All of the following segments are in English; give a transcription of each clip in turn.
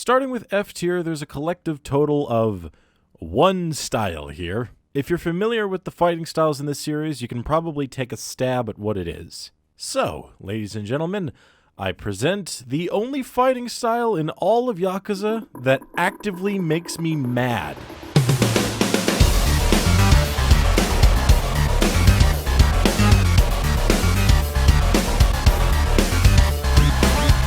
Starting with F tier, there's a collective total of one style here. If you're familiar with the fighting styles in this series, you can probably take a stab at what it is. So, ladies and gentlemen, I present the only fighting style in all of Yakuza that actively makes me mad.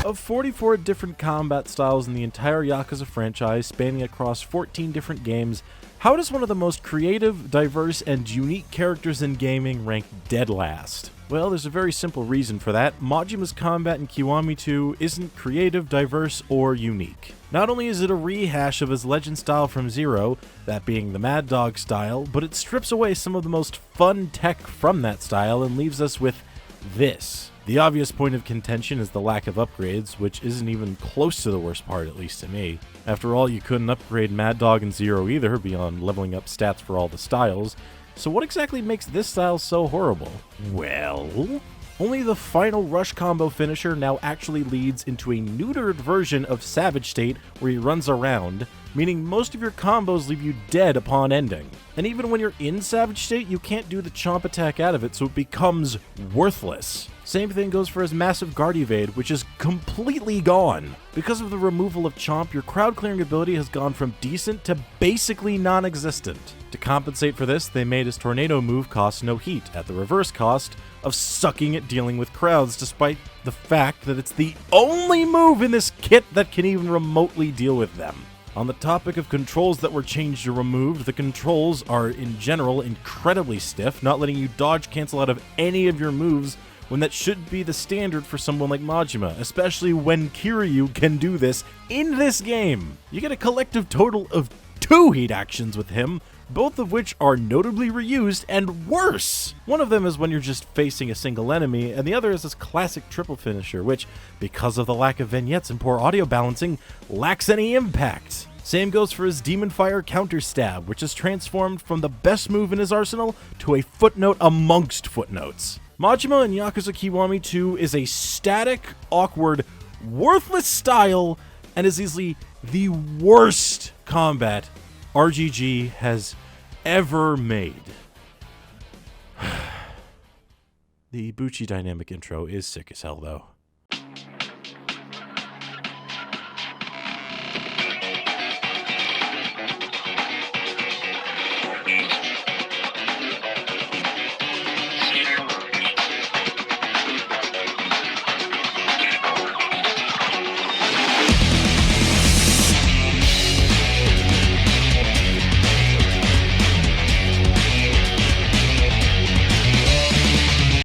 Of 44 different combat styles in the entire Yakuza franchise, spanning across 14 different games, how does one of the most creative, diverse, and unique characters in gaming rank dead last? Well, there's a very simple reason for that. Majima's combat in Kiwami 2 isn't creative, diverse, or unique. Not only is it a rehash of his legend style from Zero, that being the Mad Dog style, but it strips away some of the most fun tech from that style and leaves us with this. The obvious point of contention is the lack of upgrades, which isn't even close to the worst part, at least to me. After all, you couldn't upgrade Mad Dog and Zero either, beyond leveling up stats for all the styles, so what exactly makes this style so horrible? Well, only the final rush combo finisher now actually leads into a neutered version of Savage State where he runs around, meaning most of your combos leave you dead upon ending. And even when you're in Savage State, you can't do the chomp attack out of it, so it becomes worthless. Same thing goes for his massive guard evade, which is completely gone. Because of the removal of chomp, your crowd clearing ability has gone from decent to basically non-existent. To compensate for this, they made his tornado move cost no heat, at the reverse cost of sucking at dealing with crowds, despite the fact that it's the only move in this kit that can even remotely deal with them. On the topic of controls that were changed or removed, the controls are in general incredibly stiff, not letting you dodge cancel out of any of your moves when that should be the standard for someone like Majima, especially when Kiryu can do this in this game. You get a collective total of 2 heat actions with him, both of which are notably reused and worse. One of them is when you're just facing a single enemy, and the other is this classic triple finisher, which, because of the lack of vignettes and poor audio balancing, lacks any impact. Same goes for his Demon Fire counter stab, which is transformed from the best move in his arsenal to a footnote amongst footnotes. Majima in Yakuza Kiwami 2 is a static, awkward, worthless style, and is easily the worst combat RGG has ever made. The Ibuchi dynamic intro is sick as hell, though.